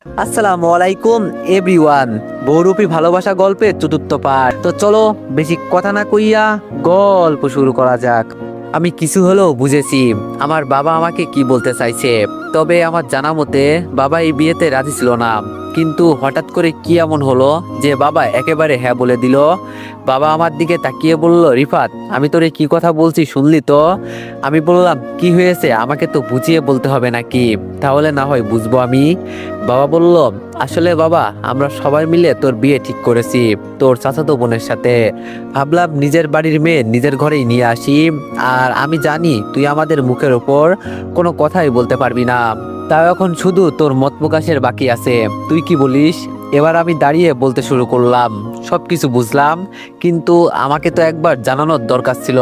আসসালামু আলাইকুম এভরিওয়ান। বহুরূপী ভালোবাসা গল্পের চতুর্থ পার্ট। তো চলো বেশি কথা না কইয়া গল্প শুরু করা যাক। আমি কিছু হলেও বুঝেছি আমার বাবা আমাকে কি বলতে চাইছে। তবে আমার জানা মতে বাবা এই বিয়েতে রাজি ছিল না, কিন্তু হঠাৎ করে কি এমন হলো যে বাবা একেবারে হ্যাঁ বলে দিল। বাবা আমার দিকে তাকিয়ে বলল, রিফাত, আমি তোরে কি কথা বলছি শুনলি তো? আমি বললাম, কি হয়েছে আমাকে তো বুঝিয়ে বলতে হবে নাকি, তাহলে না হয় বুঝবো আমি। বাবা বলল, আসলে বাবা, আমরা সবাই মিলে তোর বিয়ে ঠিক করেছি তোর চাচাতো বোনের সাথে। ভাবলাম নিজের বাড়ির মেয়ে নিজের ঘরেই নিয়ে আসি। আর আমি জানি তুই আমাদের মুখের ওপর কোনো কথাই বলতে পারবি না, তাও এখন শুধু তোর মত প্রকাশের বাকি আছে। তুই কি বলিস? এবার আমি দাঁড়িয়ে বলতে শুরু করলাম, সবকিছু বুঝলাম, কিন্তু আমাকে তো একবার জানানোর দরকার ছিল।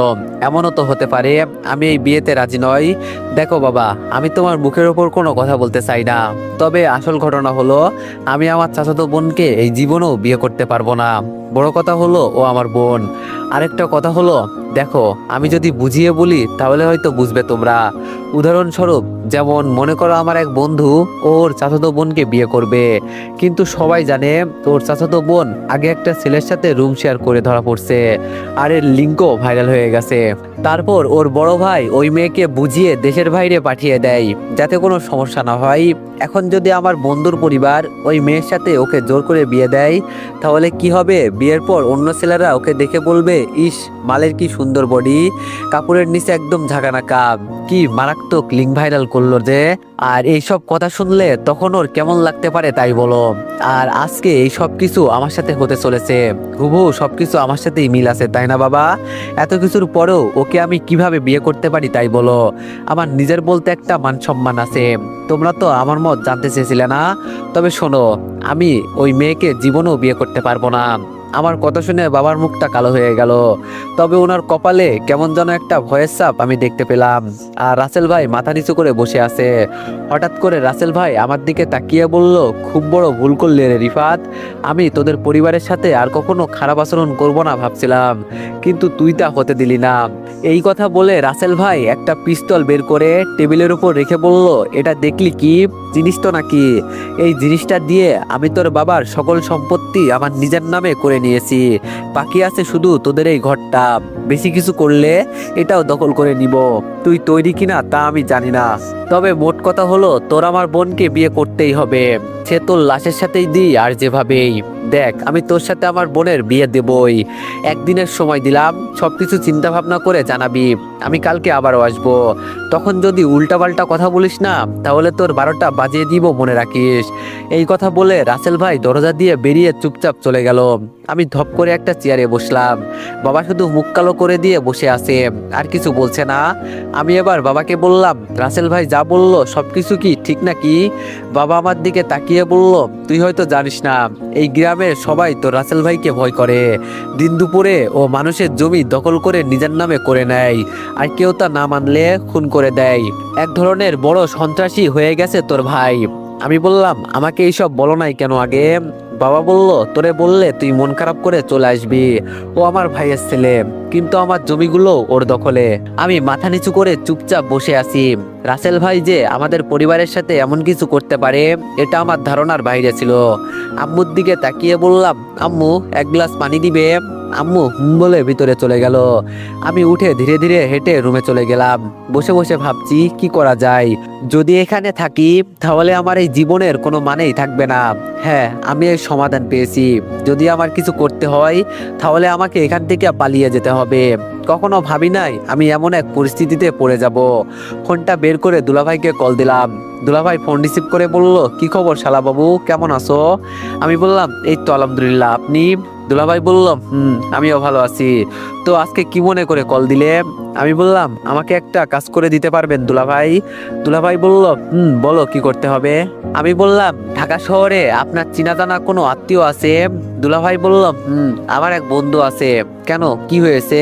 এমনও তো হতে পারে আমি এই বিয়েতে রাজি নই। দেখো বাবা, আমি তোমার মুখের ওপর কোনো কথা বলতে চাই না, তবে আসল ঘটনা হলো আমি আমার চাচাতো বোনকে এই জীবনেও বিয়ে করতে পারবো না। বড় কথা হলো ও আমার বোন। আরেকটা কথা হলো, দেখো, আমি যদি বুঝিয়ে বলি তাহলে হয়তো বুঝবে তোমরা। উদাহরণস্বরূপ, যেমন মনে করো আমার এক বন্ধু ওর চাচাতো বোনকে বিয়ে করবে, কিন্তু সবাই জানে ওর চাচাতো বোন আগে একটা ছেলের সাথে রুম শেয়ার করে ধরা পড়ছে, আর এর লিঙ্কও ভাইরাল হয়ে গেছে। তারপর ওর বড় ভাই ওই মেয়েকে বুঝিয়ে দেশের বাইরে পাঠিয়ে দেয় যাতে কোনো সমস্যা না হয়। এখন যদি আমার বন্ধুর পরিবার ওই মেয়ের সাথে ওকে জোর করে বিয়ে দেয়, তাহলে কি হবে? বিয়ের পর অন্য ছেলেরা ওকে দেখে বলবে, ইস, মালের কি সুন্দর বডি, কাপড়ের নিচে একদম ঝাঁকানাকা, কি মারাত্মক লিঙ্ক ভাইরাল করলো যে। আর এইসব কথা শুনলে তখন ওর কেমন লাগতে পারে তাই বলো। আর আজকে এই সব কিছু আমার সাথে হতে চলেছে, হুবহু সবকিছু আমার সাথেই মিল আছে, তাই না বাবা? এত কিছুর পরেও ওকে আমি কিভাবে বিয়ে করতে পারি তাই বলো? আমার নিজের বলতে একটা মান সম্মান আছে। তোমরা তো আমার মত জানতে চেয়েছিলে না? তবে শোনো, আমি ওই মেয়েকে জীবনেও বিয়ে করতে পারবো না। আমার কথা শুনে বাবার মুখটা কালো হয়ে গেল, তবে ওনার কপালে কেমন যেন একটা ভয়ের ছাপ আমি দেখতে পেলাম। আর রাসেল ভাই মাথা নিচু করে বসে আছে। হঠাৎ করে রাসেল ভাই আমার দিকে তাকিয়ে বলল, খুব বড় ভুল করলে রে রিফাত। আমি তোদের পরিবারের সাথে আর কখনো খারাপ আচরণ করব না ভাবছিলাম, কিন্তু তুই তা হতে দিলি না। এই কথা বলে রাসেল ভাই একটা পিস্তল বের করে টেবিলের উপর রেখে বলল, এটা দেখলি কি জিনিস তো নাকি? এই জিনিসটা দিয়ে আমি তোর বাবার সকল সম্পত্তি আমার নিজের নামে করে নিয়েছি। বাকি আছে শুধু তোদের এই ঘরটা। বেশি কিছু করলে এটাও দখল করে নিব। তুই তৈরি কিনা তা আমি জানি না, তবে মোট কথা হলো তোর আমার বোনকে বিয়ে করতেই হবে। সে তোর লাশের সাথেই দিই আর যেভাবেই। দেখ, আমি তোর সাথে আমার বোনের বিয়ে দেবই। একদিনের সময় দিলাম, সবকিছু চিন্তা ভাবনা করে জানাবি। আমি কালকে আবারও আসবো। তখন যদি উল্টাপাল্টা কথা বলিস না, তাহলে তোর 12টা বাজিয়ে দিব, মনে রাখিস। এই কথা বলে রাসেল ভাই দরজা দিয়ে বেরিয়ে চুপচাপ চলে গেল। আমি ধপ করে একটা চেয়ারে বসলাম। বাবা শুধু মুখ কালো করে দিয়ে বসে আছে, আর কিছু বলছে না। আমি এবার বাবাকে বললাম, রাসেল ভাই যা বললো সবকিছু কি ঠিক নাকি? বাবা আমার দিকে তাকিয়ে বলল, তুই হয়তো জানিস না, এই গ্রামের সবাই তো রাসেল ভাইকে ভয় করে। দিন দুপুরে ও মানুষের জমি দখল করে নিজের নামে করে নেয়, আর কেউ তা না মানলে খুন করে দেয়। এক ধরনের বড় সন্ত্রাসী হয়ে গেছে তোর ভাই। আমি বললাম, আমাকে এইসব বলো নাই কেন আগে? বাবা বলল, তোরে বললে তুই মন খারাপ করে চলে আসবি। ও আমার ভাইয়ের ছেলে, কিন্তু আমার জমিগুলো ওর দখলে। আমি মাথা নিচু করে চুপচাপ বসে আছি। রাসেল ভাই যে আমাদের পরিবারের সাথে এমন কিছু করতে পারে, এটা আমার ধারণার বাইরে ছিল। আম্মুর দিকে তাকিয়ে বললাম, আম্মু, এক গ্লাস পানি দিবে? আম্মু বলে ভিতরে চলে গেল। আমি উঠে ধীরে ধীরে হেঁটে রুমে চলে গেলাম। বসে বসে ভাবছি কি করা যায়। যদি এখানে থাকি তাহলে আমার এই জীবনের কোনো মানেই থাকবে না। হ্যাঁ, আমি এই সমাধান পেয়েছি। যদি আমার কিছু করতে হয় তাহলে আমাকে এখান থেকে পালিয়ে যেতে হবে। কখনো ভাবি নাই আমি এমন এক পরিস্থিতিতে পড়ে যাব। ফোনটা বের করে দুলাভাইকে কল দিলাম। দুলাভাই ফোন রিসিভ করে বলল, কি খবর শালা বাবু, কেমন আছো? আমি বললাম, এই তো আলহামদুলিল্লাহ, আপনি? দুলাভাই বলল, আমিও ভালো আছি। তো আজকে কি মনে করে কল দিলে? আমি বললাম, আমাকে একটা কাজ করে দিতে পারবেন দুলাভাই? দুলাভাই বলল, বলো কি করতে হবে? আমি বললাম, ঢাকা শহরে আপনার চিনা জানা কোনো আত্মীয় আছে? দুলাভাই বলল, আমার এক বন্ধু আছে। কেন, কি হয়েছে?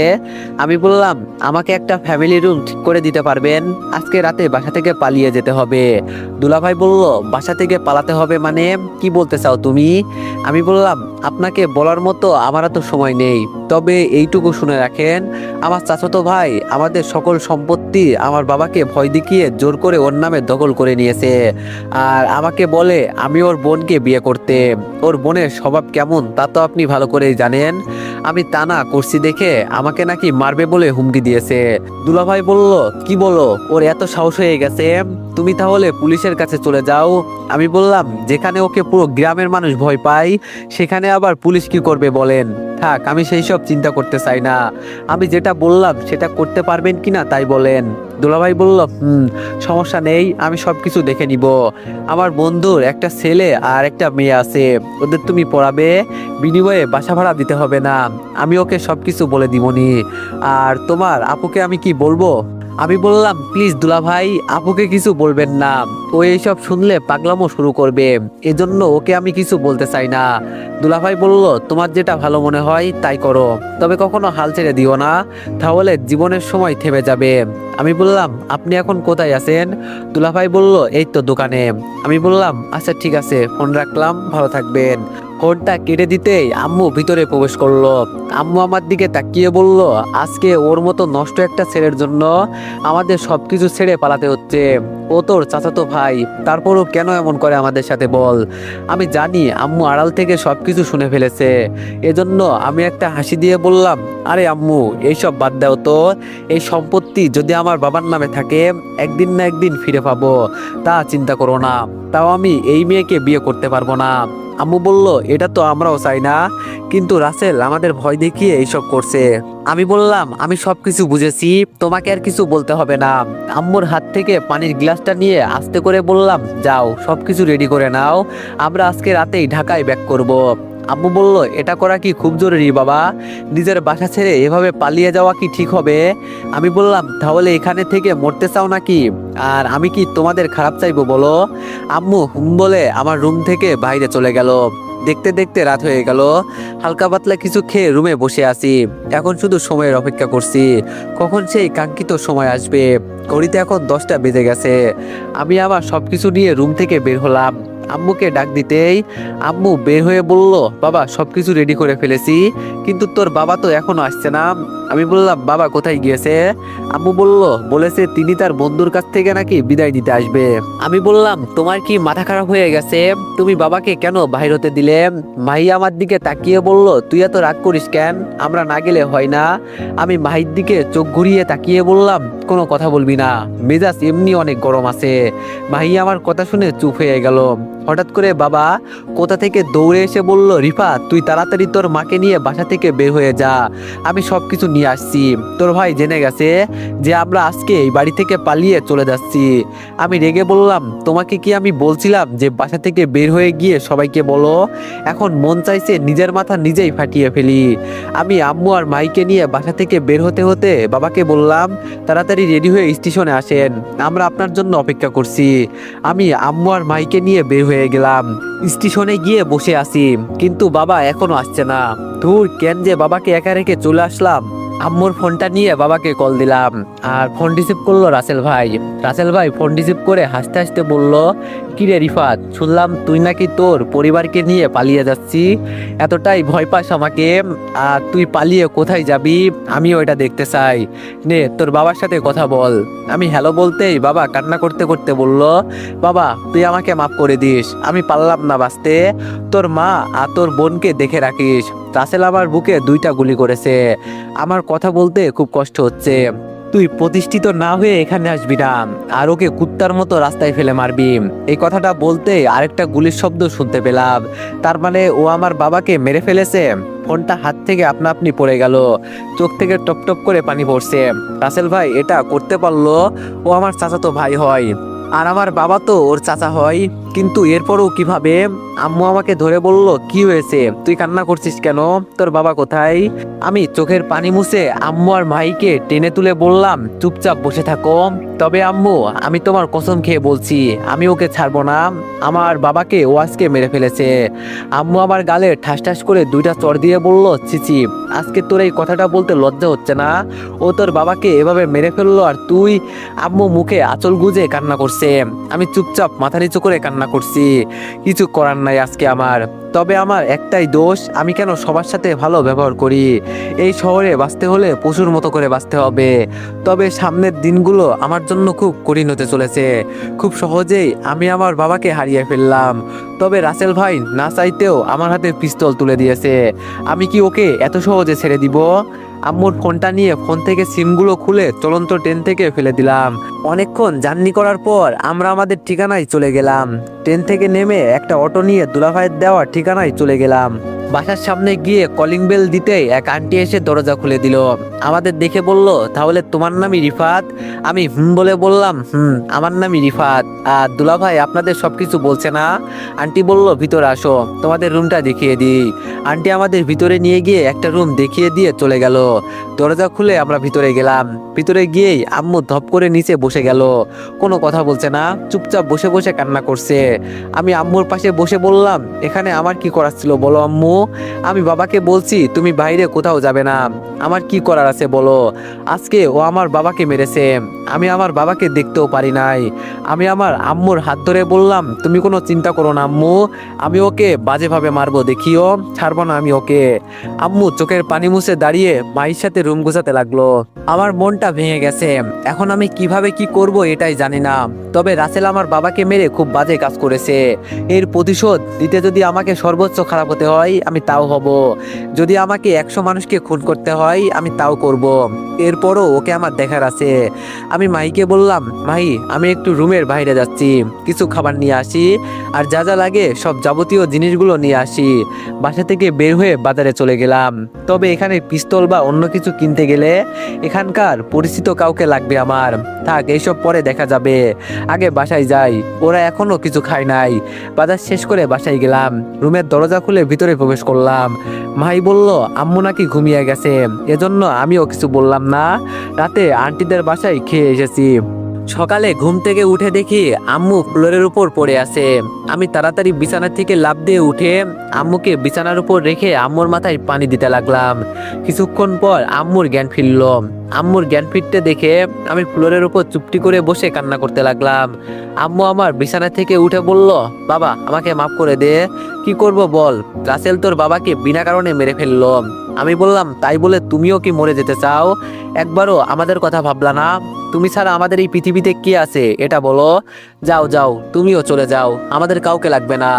আমি বললাম, আমাকে একটা ফ্যামিলি রুম ঠিক করে দিতে পারবেন? আজকে রাতে বাসা থেকে পালিয়ে যেতে হবে। দুলাভাই বলল, বাসা থেকে পালাতে হবে মানে কি বলতে চাও তুমি? আমি বললাম, আপনাকে বলার মতো আমার তো সময় নেই, তবে এইটুকু শুনে রাখেন, আমার চাচাতো ভাই আমাদের সকল সম্পত্তি আমার বাবাকে ভয় দেখিয়ে জোর করে ওর নামে দখল করে নিয়েছে। আর আমাকে বলে আমি ওর বোনকে বিয়ে করতে। ওর বোনের স্বভাব কেমন তা তো আপনি ভালো করেই জানেন। আমি তা না করছি দেখে আমাকে নাকি মারবে বলে হুমকি দিয়েছে। দুলাভাই বলল, কি বলো, ওর এত সাহস হয়ে গেছে? তুমি তাহলে পুলিশের কাছে চলে যাও। আমি বললাম, যেখানে ওকে পুরো গ্রামের মানুষ ভয় পায় সেখানে আবার পুলিশ কি করবে বলেন? থাক, আমি সেই সব চিন্তা করতে চাই না। আমি যেটা বললাম সেটা করতে পারবেন কিনা তাই বলেন। দুলাভাই বলল, সমস্যা নেই, আমি সব কিছু দেখে নিব। আমার বন্ধুর একটা ছেলে আর একটা মেয়ে আছে, ওদের তুমি পড়াবে, বিনিময়ে বাসা ভাড়া দিতে হবে না। আমি ওকে সব কিছু বলে দিবনি। আর তোমার আপুকে আমি কি বলবো? আমি বললাম, প্লিজ দুলাভাই, আপুকে কিছু বলবেন না, ও এইসব শুনলে পাগলামো শুরু করবে, এজন্য ওকে আমি কিছু বলতে চাই না। দুলাভাই বলল, তোমার যেটা ভালো মনে হয় তাই করো, তবে কখনো হাল ছেড়ে দিও না, তাহলে জীবনের সময় থেমে যাবে। আমি বললাম, আপনি এখন কোথায় আছেন? দুলাভাই বলল, এই তো দোকানে। আমি বললাম, আচ্ছা ঠিক আছে, ফোন রাখলাম, ভালো থাকবেন। ফোনটা কেটে দিতেই আম্মু ভিতরে প্রবেশ করলো। আম্মু আমার দিকে তাকিয়ে বলল, আজকে ওর মতো নষ্ট একটা ছেলের জন্য আমাদের সবকিছু ছেড়ে পালাতে হচ্ছে। ও তোর চাচাতো ভাই, তারপরও কেন এমন করে আমাদের সাথে বল? আমি জানি আম্মু আড়াল থেকে সবকিছু শুনে ফেলেছে, এজন্য আমি একটা হাসি দিয়ে বললাম, আরে আম্মু, এইসব বাদ দাও তো। এই সম্পত্তি যদি আমার বাবার নামে থাকে, একদিন না একদিন ফিরে পাবো, তা চিন্তা করো না। তাও আমি এই মেয়েকে বিয়ে করতে পারবো না। আম্মু বলল, এটা তো আমরাও চাই না, কিন্তু রাসেল আমাদের ভয় দেখিয়ে এইসব করছে। আমি বললাম, আমি সবকিছু বুঝেছি, তোমাকে আর কিছু বলতে হবে না। আম্মুর হাত থেকে পানির গ্লাসটা নিয়ে আস্তে করে বললাম, যাও সবকিছু রেডি করে নাও, আমরা আজকে রাতেই ঢাকায় ব্যাক করব। আম্মু বলল, এটা করা কি খুব জরুরি বাবা? নিজের বাসা ছেড়ে এভাবে পালিয়ে যাওয়া কি ঠিক হবে? আমি বললাম, তাহলে এখানে থেকে মরতে চাও নাকি? আর আমি কি তোমাদের খারাপ চাইবো বলো? আম্মু বলে আমার রুম থেকে বাইরে চলে গেল। দেখতে দেখতে রাত হয়ে গেল। হালকা পাতলা কিছু খেয়ে রুমে বসে আছি, এখন শুধু সময়ের অপেক্ষা করছি, কখন সেই কাঙ্ক্ষিত সময় আসবে। ঘড়িতে এখন 10টা বেজে গেছে। আমি আবার সবকিছু নিয়ে রুম থেকে বের হলাম। আম্মুকে ডাক দিতেই আম্মু বের হয়ে বলল, বাবা সবকিছু রেডি করে ফেলেছি, কিন্তু তোর বাবা তো এখনো আসছে না। আমি বললাম, বাবা কোথায় গিয়েছে? আম্মু বলেছে তিনি তার বন্ধুর কাছ থেকে নাকি বিদায় নিতে আসবে। আমি বললাম, তোমার কি মাথা খারাপ হয়ে গেছে? তুমি বাবাকে কেন বাইর হতে দিলে? মাহি আমার দিকে তাকিয়ে বলল, তুই এত রাগ করিস কেন? আমরা না গেলে হয় না? আমি মাহির দিকে চোখ ঘুরিয়ে তাকিয়ে বললাম, কোনো কথা বলবি না, মেজাজ এমনি অনেক গরম আছে। মাহি আমার কথা শুনে চুপ হয়ে গেল। হঠাৎ করে বাবা কোথা থেকে দৌড়ে এসে বলল, রিফা, তুই তাড়াতাড়ি তোর মাকে নিয়ে বাসা থেকে বের হয়ে যা, আমি সব কিছু নিয়ে আসছি। তোর ভাই জেনে গেছে যে আমরা আজকে এই বাড়ি থেকে পালিয়ে চলে যাচ্ছি। আমি রেগে বললাম, তোমাকে কি আমি বলছিলাম যে বাসা থেকে বের হয়ে গিয়ে সবাইকে বলো? এখন মন চাইছে নিজের মাথা নিজেই ফাটিয়ে ফেলি। আমি আম্মু আর মাইকে নিয়ে বাসা থেকে বের হতে হতে বাবাকে বললাম, তাড়াতাড়ি রেডি হয়ে স্টেশনে আসেন, আমরা আপনার জন্য অপেক্ষা করছি। আমি আম্মু আর মাইকে নিয়ে বের হয়ে গেলাম। স্টেশনে গিয়ে বসে আছি, কিন্তু বাবা এখনো আসছে না। ধুর, কেন যে বাবাকে একা রেখে চলে আসলাম। আম্মুর ফোনটা নিয়ে বাবাকে কল দিলাম, আর ফোন রিসিভ করলো রাসেল ভাই। রাসেল ভাই ফোন রিসিভ করে হাসতে হাসতে বলল, কিরে রিফাত, শুনলাম তুই নাকি তোর পরিবারকে নিয়ে পালিয়ে যাচ্ছি, এতটাই ভয় পাস আমাকে? আর তুই পালিয়ে কোথায় যাবি আমিও এটা দেখতে চাই, নে তোর বাবার সাথে কথা বল। আমি হ্যালো বলতেই বাবা কান্না করতে করতে বলল, বাবা তুই আমাকে মাফ করে দিস, আমি পারলাম না বাঁচতে, তোর মা আর তোর বোনকে দেখে রাখিস। রাসেল আমার বুকে 2টা গুলি করেছে, আমার কথা বলতে খুব কষ্ট হচ্ছে। তুই প্রতিষ্ঠিত না হয়ে এখানে আসবি না, আর ওকে কুত্তার মতো রাস্তায় ফেলে মারবি। এই কথাটা বলতে আরেকটা গুলির শব্দ শুনতে পেলাম, তার মানে ও আমার বাবাকে মেরে ফেলেছে। ফোনটা হাত থেকে আপনা আপনি পড়ে গেল, চোখ থেকে টপ টপ করে পানি পড়ছে। রাসেল ভাই এটা করতে পারলো? ও আমার চাচাতো ভাই হয়, আর আমার বাবা তো ওর চাচা হয়। কিন্তু এরপরও কিভাবে আম্মু আমাকে ধরে বলল, কি হয়েছে, তুই কান্না করছিস কেন, তোর বাবা কোথায়? আমি চোখের পানি মুছে আম্মু আর ভাইকে টেনে তুলে বললাম, চুপচাপ বসে থাকো। তবে আম্মু, আমি তোমার কসম খেয়ে বলছি, আমি ওকে ছাড়বো না। আমার বাবাকে ও আজকে মেরে ফেলেছে। আম্মু আমার গালে ঠাস ঠাস করে 2টা চড় দিয়ে বলল, চিচি, আজকে তোর এই কথাটা বলতে লজ্জা হচ্ছে না? ও তোর বাবাকে এভাবে মেরে ফেললো আর তুই? আম্মু মুখে আঁচল গুজে কান্না করছে। আমি চুপচাপ মাথা নিচু করে কান্না করছি। কিছু করার নাই আজকে আমার। তবে আমার একটাই দোষ, আমি কেন সবার সাথে ভালো ব্যবহার করি? এই শহরে বাঁচতে হলে পশুর মতো করে বাঁচতে হবে। তবে সামনের দিনগুলো আমার জন্য খুব কঠিন হতে চলেছে। খুব সহজেই আমি আমার বাবাকে হারিয়ে ফেললাম। তবে রাসেল ভাই না চাইতেও আমার হাতে পিস্তল তুলে দিয়েছে। আমি কি ওকে এত সহজে ছেড়ে দিব? আম্মুর ফোনটা নিয়ে ফোন থেকে সিমগুলো খুলে চলন্ত ট্রেন থেকে ফেলে দিলাম। অনেকক্ষণ জার্নি করার পর আমরা আমাদের ঠিকানায় চলে গেলাম। ট্রেন থেকে নেমে একটা অটো নিয়ে দুলাভাইয়ের দেওয়া ঠিকানায় চলে গেলাম। বাসার সামনে গিয়ে কলিং বেল দিতেই এক আন্টি এসে দরজা খুলে দিল। আমাদের দেখে বলল, তাহলে তোমার নামই রিফাত? আমি বলে বললাম, আমার নামই রিফাত। আর দুলাভাই আপনাদের সবকিছু বলছে না? আন্টি বলল, ভিতরে আসো, তোমাদের রুমটা দেখিয়ে দিই। আন্টি আমাদের ভিতরে নিয়ে গিয়ে একটা রুম দেখিয়ে দিয়ে চলে গেল। দরজা খুলে আমরা ভিতরে গেলাম। ভিতরে গিয়েই আম্মু ধপ করে নিচে বসে গেল। কোনো কথা বলছে না, চুপচাপ বসে বসে কান্না করছে। আমি আম্মুর পাশে বসে বললাম, এখানে আমার কি করার ছিল বলো আম্মু? আমি বাবাকে বলছি তুমি বাইরে কোথাও যাবে না। আমার কি করার আছে বলো? আজকে ও আমার বাবাকে মেরেছে। আমি আমার বাবাকে দেখতেও পারি নাই। আমি আমার আম্মুর হাত ধরে বললাম, তুমি কোনো চিন্তা করো না আম্মু, আমি ওকে বাজেভাবে মারবো, দেখিও, ছাড়বো না আমি ওকে। আম্মু চোখের পানি মুছে দাঁড়িয়ে মায়ের সাথে রুম গোছাতে লাগলো। আমার মনটা ভেঙে গেছে। এখন আমি কিভাবে কি করব এটাই জানি না। তবে রাসেল আমার বাবাকে মেরে খুব বাজে কাজ করেছে। এর প্রতিশোধ দিতে যদি আমাকে সর্বোচ্চ খারাপ হতে হয় আমি তাও হব। যদি আমাকে 100 মানুষকে খুন করতে হয় আমি তাও করব। এরপরও ওকে আমার দেখার আছে। আমি মাহিকে বললাম, মাহি, আমি একটু রুমের বাইরে যাচ্ছি, কিছু খাবার নিয়ে আসি, আর যা যা লাগে সব যাবতীয় জিনিসগুলো নিয়ে আসি। বাসা থেকে বের হয়ে বাজারে চলে গেলাম। তবে এখানে পিস্তল বা অন্য কিছু কিনতে গেলে এখানকার পরিচিত কাউকে লাগবে আমার। থাক, এইসব পরে দেখা যাবে, আগে বাসায় যাই। ওরা এখনো কিছু খায় নাই। বাজার শেষ করে বাসায় গেলাম। রুমের দরজা খুলে ভিতরে প্রবেশ করলাম। ভাই বলল, আম্মু নাকি ঘুমিয়ে গেছে, এজন্য আমিও কিছু বললাম না। রাতে আন্টিদের বাসায় খেয়ে এসেছি। সকালে ঘুম থেকে উঠে দেখি আম্মু ফ্লোরের উপর পড়ে আছে। আমি তাড়াতাড়ি বিছানা থেকে লাফ দিয়ে উঠে আম্মুকে বিছানার উপর রেখে আম্মুর মাথায় পানি দিতে লাগলাম। কিছুক্ষণ পর আম্মুর জ্ঞান ফিরল। আম্মুর জ্ঞান ফিরতে দেখে আমি ফ্লোরের উপর চুপটি করে বসে কান্না করতে লাগলাম। আম্মু আমার বিছানা থেকে উঠে বলল, বাবা, আমাকে মাফ করে দে। কি করব বল, রাসেল তোর বাবাকে বিনা কারণে মেরে ফেললো। আমি বললাম, তাই বলে তুমিও কি মরে যেতে চাও? একবারও আমাদের কথা ভাবলা না? তুমি ছাড়া আমাদের এই পৃথিবীতে কি আছে এটা বলো? যাও যাও, তুমিও চলে যাও, আমাদের কাউকে লাগবে না।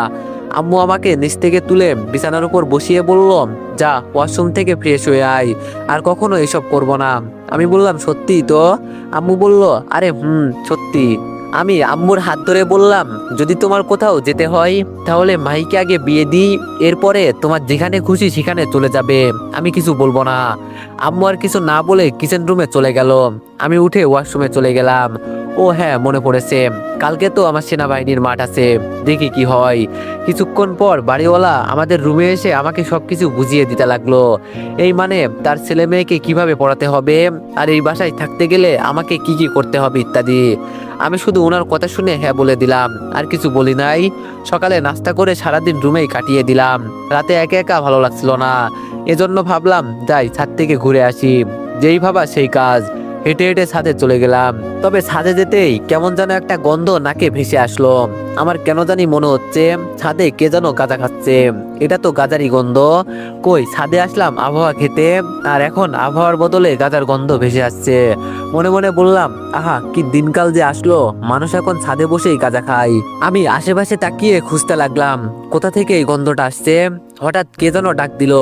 আম্মু আমাকে নিচ থেকে তুলে বিছানার উপর বসিয়ে বলল, যা, ওয়াশরুম থেকে ফ্রেশ হয়ে আয়, আর কখনো এসব করব না। আমি বললাম, সত্যি তো? আম্মু বলল, আরে সত্যি। আমি আম্মুর হাত ধরে বললাম, যদি তোমার কোথাও যেতে হয় তাহলে মাহিকে আগে বিয়ে দিই, এরপরে তোমার যেখানে খুশি সেখানে চলে যাবে, আমি কিছু বলবো না। আম্মু আর কিছু না বলে কিচেন রুমে চলে গেল। আমি উঠে ওয়াশরুমে চলে গেলাম। ও হ্যাঁ, মনে পড়েছে, কালকে তো আমার সেনাবাহিনীর মাঠ আছে, দেখি কি হয়। কিছুক্ষণ পর বাড়িওয়ালা আমাদের রুমে এসে আমাকে সবকিছু বুঝিয়ে দিতে লাগলো। এই মানে তার ছেলে মেয়েকে কিভাবে পড়াতে হবে, আর এই বাসায় থাকতে গেলে আমাকে কি কি করতে হবে ইত্যাদি। আমি শুধু ওনার কথা শুনে হ্যাঁ বলে দিলাম, আর কিছু বলি নাই। সকালে নাস্তা করে সারাদিন রুমেই কাটিয়ে দিলাম। রাতে একা একা ভালো লাগছিল না, এজন্য ভাবলাম যাই ছাদ থেকে ঘুরে আসি। যেই ভাবা সেই কাজ, হেঁটে হেঁটে ছাদে চলে গেলাম। তবে ছাদে যেতেই কেমন যেন একটা গন্ধ নাকে ভেসে আসলো। আমার কেন জানি মনে হচ্ছে ছাদে কে যেন গাঁজা খাচ্ছে। এটা তো গাঁজারই গন্ধ। কই, ছাদে আসলাম আবহাওয়া খেতে, আর এখন আবহাওয়ার বদলে গাঁজার গন্ধ ভেসে আসছে। মনে মনে বললাম, আহা, কি দিনকাল যে আসলো, মানুষ এখন ছাদে বসেই গাঁজা খায়। আমি আশেপাশে তাকিয়ে খুঁজতে লাগলাম কোথা থেকে এই গন্ধটা আসছে। হঠাৎ কে যেন ডাক দিল,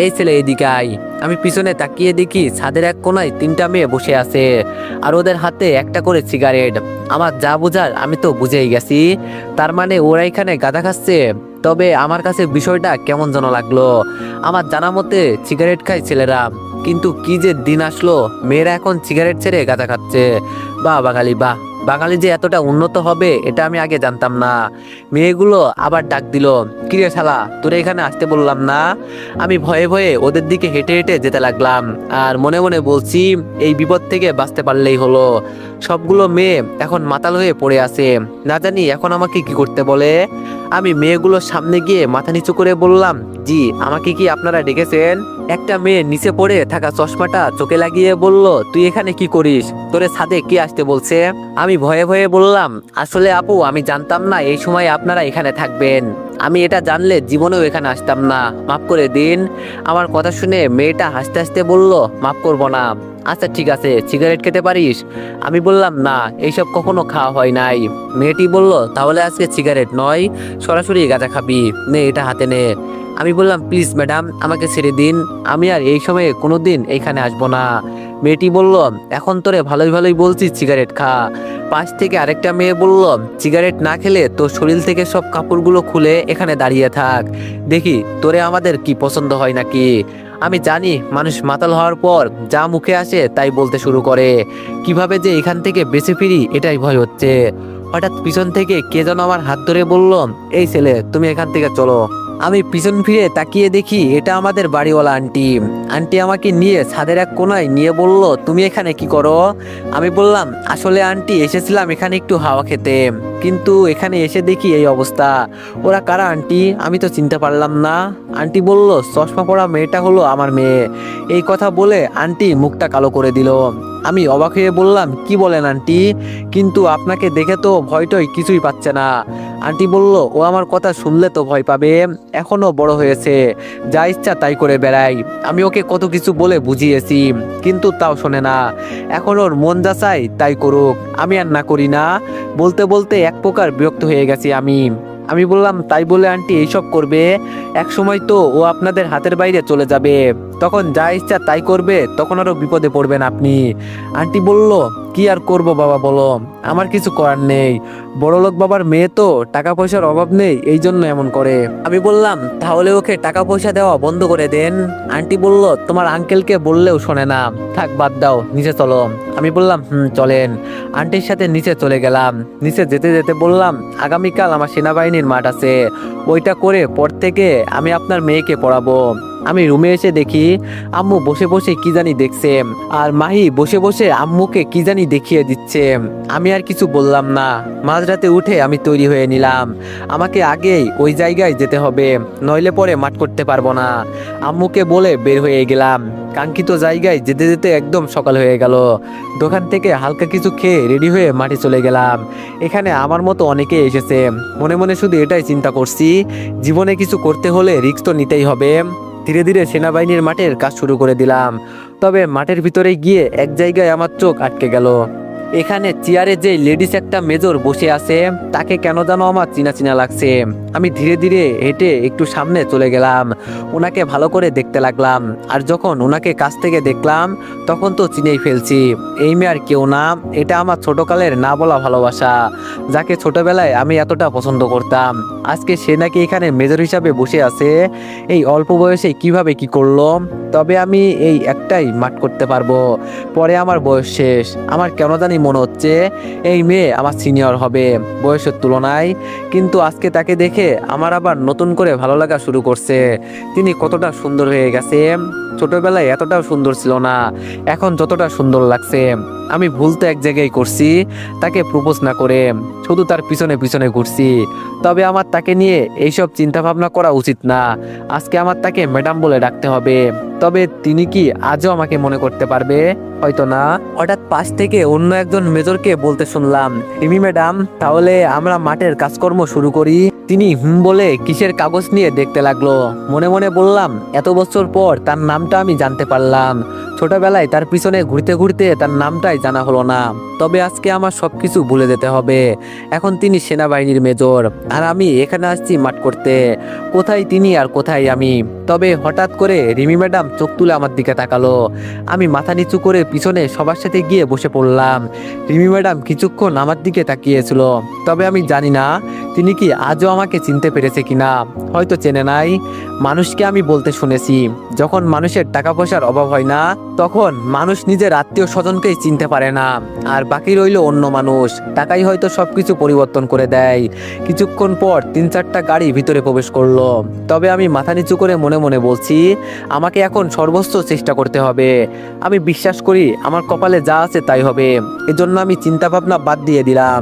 এই ছেলে, এদিকে আয়। আমি পিছনে তাকিয়ে দেখি ছাদের এক কোনায় 3টা মেয়ে বসে আছে, আর ওদের হাতে একটা করে সিগারেট। আমার যা বুঝার আমি তো বুঝেই গেছি, তার মানে ওরা এখানে গাঁজা খাচ্ছে। তবে আমার কাছে বিষয়টা কেমন যেন লাগলো। আমার জানা মতে সিগারেট খায় ছেলেরা, কিন্তু কি যে দিন আসলো, মেয়েরা এখন সিগারেট ছেড়ে গাঁজা খাচ্ছে। বাহ বাঙালি বাহ, বাঙালি যে এতটা উন্নত হবে এটা আমি আগে জানতাম না। মেয়েগুলো আবার ডাক দিল, কিরে শালা তোরা এখানে আসতে বললাম না? আমি ভয়ে ভয়ে ওদের দিকে হেঁটে হেঁটে যেতে লাগলাম, আর মনে মনে বলছি এই বিপদ থেকে বাঁচতে পারলেই হলো। সবগুলো মেয়ে এখন মাতাল হয়ে পড়ে আছে, না জানি এখন আমাকে কি করতে বলে। আমি মেয়েগুলোর সামনে গিয়ে মাথা নিচু করে বললাম, জি আমাকে কি আপনারা ডেকেছেন? একটা মেয়ে নিচে পড়ে থাকা চশমাটা চোখে লাগিয়ে বলল, তুই এখানে কি করিস? তোরে ছাদে কে আসতে বলছে? আমি ভয়ে ভয়ে বললাম, আসলে আপু আমি জানতাম না এই সময় আপনারা এখানে থাকবেন। আমি এটা জানলে জীবনেও এখানে আসতাম না, মাফ করে দিন। আমার কথা শুনে মেয়েটা হাসতে হাসতে বলল, মাফ করব না। আচ্ছা ঠিক আছে, সিগারেট খেতে পারিস? আমি বললাম, না এইসব কখনো খাওয়া হয় নাই। মেয়েটি বলল, তাহলে আজকে সিগারেট নয়, সরাসরি গাঁজা খাবি, নে এটা হাতে নে। আমি বললাম, প্লিজ ম্যাডাম আমাকে ছেড়ে দিন, আমি আর এই সময়ে কোনোদিন এইখানে আসবো না। মেয়েটি বলল, এখন তোরে ভালোই ভালোই বলছি সিগারেট খা। পাশ থেকে আরেকটা মেয়ে বলল, সিগারেট না খেলে তোর শরীর থেকে সব কাপড়গুলো খুলে এখানে দাঁড়িয়ে থাক, দেখি তোরে আমাদের কি পছন্দ হয় নাকি। আমি জানি মানুষ মাতাল হওয়ার পর যা মুখে আসে তাই বলতে শুরু করে, কিভাবে যে এখান থেকে বেঁচে ফিরি এটাই ভয় হচ্ছে। হঠাৎ পিছন থেকে কে যেন আমার হাত ধরে বলল, এই ছেলে তুমি এখান থেকে চলো। আমি পিছন ফিরে তাকিয়ে দেখি এটা আমাদের বাড়িওয়ালা আন্টি। আন্টি আমাকে নিয়ে ছাদের এক কোনায় নিয়ে বলল, তুমি এখানে কি করো? আমি বললাম, আসলে আন্টি এসেছিলাম এখানে একটু হাওয়া খেতে, কিন্তু এখানে এসে দেখি এই অবস্থা। ওরা কারা আন্টি? আমি তো চিনতে পারলাম না। আন্টি বলল, চশমা পরা মেয়েটা হলো আমার মেয়ে। এই কথা বলে আন্টি মুখটা কালো করে দিল। আমি অবাক হয়ে বললাম, কি বলেন আন্টি? কিন্তু আপনাকে দেখে তো ভয়টই কিছুই পাচ্ছে না। আন্টি বলল, ও আমার কথা শুনলে তো ভয় পাবে, এখনো বড় হয়েছে, যা ইচ্ছা তাই করে বেড়াই। আমি ওকে কত কিছু বলে বুঝিয়েছি, কিন্তু তাও শোনে না। এখন ওর মন যা চাই তাই করুক, আমি আর না করি না। বলতে বলতে এক প্রকার বিরক্ত হয়ে গেছি আমি বললাম, তাই বলে আন্টি এইসব করবে? এক সময় তো ও আপনাদের হাতের বাইরে চলে যাবে, তখন যা ইচ্ছা তাই করবে, তখন আরো বিপদে পড়বেন আপনি। আন্টি বলল, কি আর করব বাবা বলো, আমার কিছু করার নেই, বড়লোক বাবার মেয়ে তো, টাকা পয়সার অভাব নেই, এই জন্য এমন করে। আমি বললাম, তাহলে ওকে টাকা পয়সা দেওয়া বন্ধ করে দেন। আন্টি বলল, তোমার আঙ্কেলকে বললেও শোনে না, থাক বাদ দাও, নিচে চলো। আমি বললাম, চলেন। আন্টির সাথে নিচে চলে গেলাম। নিচে যেতে যেতে বললাম, আগামীকাল আমার সেনাবাহিনীর মাঠ আছে, ওইটা করে পর থেকে আমি আপনার মেয়েকে পড়াবো। আমি রুমে এসে দেখি আম্মু বসে বসে কি জানি দেখছে, আর মাহি বসে বসে আম্মুকে কি জানি দেখিয়ে দিচ্ছে। আমি আর কিছু বললাম না। মাঝরাতে উঠে আমি তৈরি হয়ে নিলাম, আমাকে আগেই ওই জায়গায় যেতে হবে, নইলে পরে মাঠ করতে পারবো না। আম্মুকে বলে বের হয়ে গেলাম। কাঙ্ক্ষিত জায়গায় যেতে যেতে একদম সকাল হয়ে গেল। দোকান থেকে হালকা কিছু খেয়ে রেডি হয়ে মাঠে চলে গেলাম। এখানে আমার মতো অনেকে এসেছে, মনে মনে শুধু এটাই চিন্তা করছি, জীবনে কিছু করতে হলে রিস্ক তো নিতেই হবে। ধীরে ধীরে সেনাবাহিনীর মাঠের কাজ শুরু করে দিলাম। তবে মাঠের ভিতরে গিয়ে এক জায়গায় আমার চোখ আটকে গেল। এখানে চেয়ারে যে লেডিস একটা মেজর বসে আছে, তাকে কেন যেন আমার চিনা চিনা লাগছে। আমি ধীরে ধীরে হেঁটে একটু সামনে চলে গেলাম, ওনাকে ভালো করে দেখতে লাগলাম। আর যখন ওনাকে কাছ থেকে দেখলাম তখন তো চিনেই ফেলছি, এই মেয়ে আর কেউ না, এটা আমার ছোটকালের না বলা ভালোবাসা, যাকে ছোটবেলায় আমি এতটা পছন্দ করতাম। আজকে সে নাকি এখানে মেজর হিসাবে বসে আছে। এই অল্প বয়সে কিভাবে কি করলো? তবে আমি এই একটাই মাঠ করতে পারবো, পরে আমার বয়স শেষ। আমার কেন জানি মনে হচ্ছে এই মেয়ে আমার সিনিয়র হবে বয়সের তুলনায়, কিন্তু আজকে তাকে দেখে আমার আবার নতুন করে ভালো লাগা শুরু করছে। তিনি কতটা সুন্দর হয়ে গেছে, ছোটবেলায় এতটাও সুন্দর ছিল না, এখন যতটা সুন্দর লাগছে। আমি ভুল তো এক জায়গায় করছি, তাকে প্রপোজ না করে শুধু তার পিছনে পিছনে ঘুরছি। তবে আমার তাকে নিয়ে এইসব চিন্তা ভাবনা করা উচিত না। আজকে আমার তাকে ম্যাডাম বলে ডাকতে হবে। তবে তিনি কি আজও আমাকে মনে করতে পারবে? হয়তো না। হঠাৎ পাশ থেকে অন্য একজন মেজরকে বলতে শুনলাম, রিমি ম্যাডাম, তাহলে আমরা মাঠের কাজকর্ম শুরু করি। তিনি বলে কিসের কাগজ নিয়ে দেখতে লাগলো। মনে মনে বললাম, এত বছর পর তার নামটা আমি জানতে পারলাম, ছোটবেলায় তার পিছনে ঘুরতে ঘুরতে তার নামটাই জানা হলো না। তবে আজকে আমার সবকিছু ভুলে যেতে হবে। এখন তিনি সেনাবাহিনীর মেজর, আর আমি এখানে আসছি মাঠ করতে। কোথায় তিনি আর কোথায় আমি? তবে হঠাৎ করে রিমি ম্যাডাম চোখ তুলে আমার দিকে তাকালো। আমি মাথা নিচু করে পিছনে সবার সাথে গিয়ে বসে পড়লাম। রিমি ম্যাডাম কিছুক্ষণ আমার দিকে তাকিয়েছিল, তবে আমি জানি না তিনি কি আজও আমাকে চিনতে পেরেছে কিনা। হয়তো চেনে নাই। মানুষকে আমি বলতে শুনেছি, যখন মানুষের টাকা পয়সার অভাব হয় না, তখন মানুষ নিজের আত্মীয় স্বজনকেই চিনতে পারে না, আর বাকি রইল অন্য মানুষ। টাকাই হয়তো সবকিছু পরিবর্তন করে দেয়। কিছুক্ষণ পর 3-4টা গাড়ি ভিতরে প্রবেশ করলো। তবে আমি মাথা নিচু করে মনে মনে বলছি, আমাকে এখন সর্বোচ্চ চেষ্টা করতে হবে। আমি বিশ্বাস করি আমার কপালে যা আছে তাই হবে। এজন্য আমি চিন্তা ভাবনা বাদ দিয়ে দিলাম।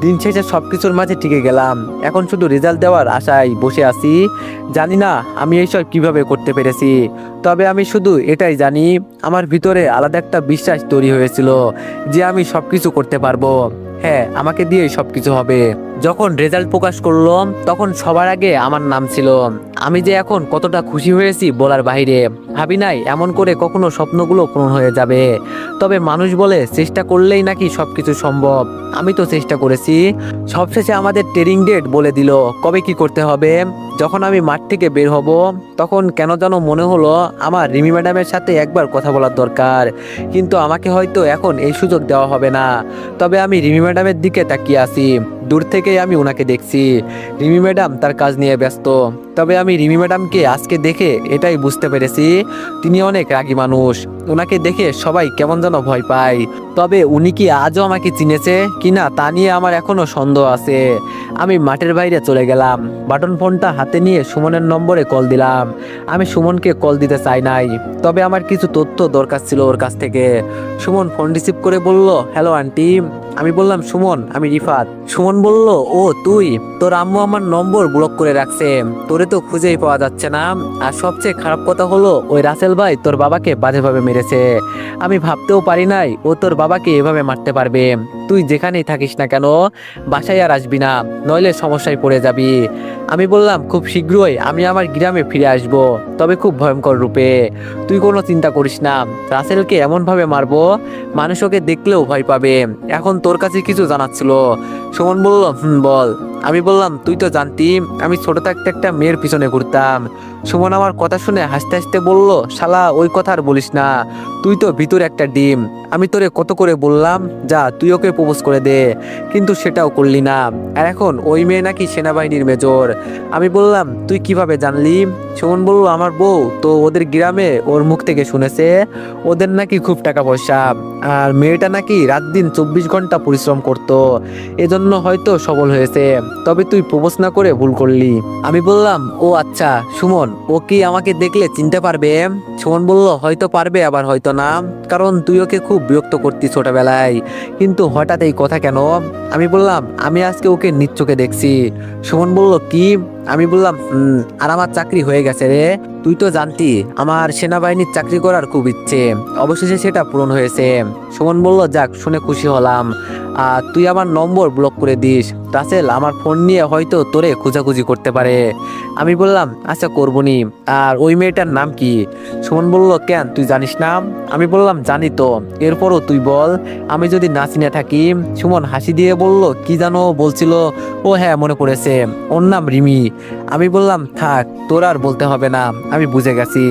দিন শেষে সবকিছুর মাঝে টিকে গেলাম। এখন শুধু রেজাল্ট দেওয়ার আশায় বসে আছি। জানি না আমি এইসব কিভাবে করতে পেরেছি, তবে আমি শুধু এটাই জানি আমার ভিতরে আলাদা একটা বিশ্বাস তৈরি হয়েছিল যে আমি সবকিছু করতে পারবো। হ্যাঁ, আমাকে দিয়ে সবকিছু হবে। যখন রেজাল্ট প্রকাশ করলো তখন সবার আগে আমার নাম ছিল। আমি যে এখন কতটা খুশি হয়েছি বলার বাইরে। ভাবি নাই এমন করে কখনো স্বপ্নগুলো পূরণ হয়ে যাবে। তবে মানুষ বলে চেষ্টা করলেই নাকি সবকিছু সম্ভব। আমি তো চেষ্টা করেছি। সবশেষে আমাদের ট্রেনিং ডেট বলে দিল কবে কি করতে হবে। যখন আমি মাঠ থেকে বের হব তখন কেন যেন মনে হলো আমার রিমি ম্যাডামের সাথে একবার কথা বলার দরকার, কিন্তু আমাকে হয়তো এখন এই সুযোগ দেওয়া হবে না। তবে আমি রিমি ম্যাডামের দিকে তাকিয়ে আছি। দূর থেকেই আমি ওনাকে দেখছি। রিমি ম্যাডাম তার কাজ নিয়ে ব্যস্ত। তবে আমি রিমি ম্যাডামকে আজকে দেখে এটাই বুঝতে পেরেছি তিনি অনেক রাগী মানুষ। ওনাকে দেখে সবাই কেমন যেন ভয় পায়। তবে উনি কি আজও আমাকে চিনেছে কিনা তা নিয়ে আমার এখনো সন্দেহ আছে। আমি মাঠের বাইরে চলে গেলাম। বাটন ফোনটা হাতে নিয়ে সুমনের নম্বরে কল দিলাম। আমি সুমনকে কল দিতে চাই নাই, তবে আমার কিছু তথ্য দরকার ছিল ওর কাছ থেকে। সুমন ফোন রিসিভ করে বলল, হ্যালো আন্টি। আমি বললাম, সুমন, আমি রিফাত। সুমন বলল, ও তুই? তোর আম্মু আমার নম্বর ব্লক করে রাখছে, তোরে তো খুঁজেই পাওয়া যাচ্ছে না। আর সবচেয়ে খারাপ কথা হলো ওই রাসেল ভাই তোর বাবাকে বাজেভাবে মেরেছে। আমি ভাবতেও পারি নাই ও তোর বাবাকে এভাবে মারতে পারবে। তুই যেখানেই থাকিস না কেন বাসায় আর আসবি না, নইলে সমস্যায় পড়ে যাবি। আমি বললাম, খুব শীঘ্রই আমি আমার গ্রামে ফিরে আসব, তবে খুব ভয়ঙ্কর রূপে। তুই কোনো চিন্তা করিস না। রাসেলকে এমনভাবে মারবো মানুষ ওকে দেখলেও ভয় পাবে। এখন তোর কাছে কিছু জানাচ্ছিল। সুমন বলল, বল। আমি বললাম, তুই তো জানতি আমি ছোট থাকতে একটা মেয়ের পিছনে ঘুরতাম। সুমন আমার কথা শুনে হাসতে হাসতে বলল, শালা ওই কথা আর বলিস না, তুই তো ভিতরে একটা ডিম। আমি তোরে কত করে বললাম যা তুই ওকে প্রপোজ করে দে, কিন্তু সেটাও করলি না। আর এখন ওই মেয়ে নাকি সেনাবাহিনীর মেজর। আমি বললাম, তুই কিভাবে জানলি? সুমন বলল, আমার বউ তো ওদের গ্রামে ওর মুখ থেকে শুনেছে ওদের নাকি খুব টাকা পয়সা, আর মেয়েটা নাকি রাত দিন 24 ঘন্টা পরিশ্রম করত, এজন্য হয়তো সবল হয়েছে। তবে তুই প্রপোজ না করে ভুল করলি। আমি বললাম, ও আচ্ছা। সুমন, ও কি আমাকে দেখলে চিনতে পারবে? সুমন বলল, হয়তো পারবে, আবার হয়তো না, কারণ তুই ওকে খুব বিরক্ত করতি ছোটবেলায়। কিন্তু হঠাৎ এই কথা কেন? আমি বললাম, আমি আজকে ওকে নিজ চোখে দেখছি। সুমন বলল, কি? আমি বললাম, আর আমার চাকরি হয়ে গেছে রে। তুই তো জানতি আমার সেনাবাহিনীর চাকরি করার খুব ইচ্ছে, অবশেষে সেটা পূরণ হয়েছে। সুমন বলল, যাক, শুনে খুশি হলাম। আর তুই আমার নম্বর ব্লক করে দিস। রাসেল আমার ফোন নিয়ে হয়তো তোরে খোঁজাখুঁজি করতে পারে। আমি বললাম, আচ্ছা, করবনি। আর ওই মেয়েটার নাম কি? সুমন বলল, কেন, তুই জানিস না? আমি বললাম, জানি তো, এরপরও তুই বল, আমি যদি না চিনে থাকি। সুমন হাসি দিয়ে বলল, কি জানো বলছিল? ও হ্যাঁ, মনে পড়েছে, ওর নাম রিমি। আমি বললাম, থাক, তোর আর বলতে হবে না, আমি বুঝে গেছি।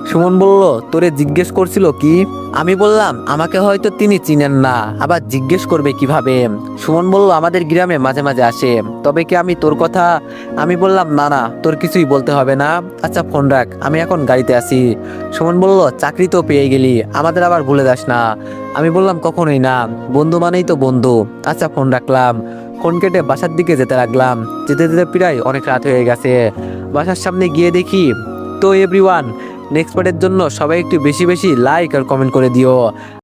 সুমন বলল, তোরে জিজ্ঞেস করছিল কি? আমি বললাম, আমাকে হয়তো তিনি চিনেন না, আবার জিজ্ঞেস করবে কিভাবে? সুমন বলল, আমাদের গ্রামে মাঝে মাঝে আসে, তবে কি আমি তোর কথা? আমি বললাম, না না, তোর কিছুই বলতে হবে না। আচ্ছা, ফোন রাখ, আমি এখন গাড়িতে আছি। সুমন বলল, চাকরি তো পেয়ে গেলি, আমাদের আবার ভুলে যাস না। আমি বললাম, কখনোই না, বন্ধু মানেই তো বন্ধু। আচ্ছা, ফোন রাখলাম। ফোন কেটে বাসার দিকে যেতে লাগলাম। যেতে যেতে প্রায় অনেক রাত হয়ে গেছে। বাসার সামনে গিয়ে দেখি, তো এভরিওয়ান, নেক্সট পার্টের জন্য সবাই একটু বেশি বেশি লাইক আর কমেন্ট করে দিও।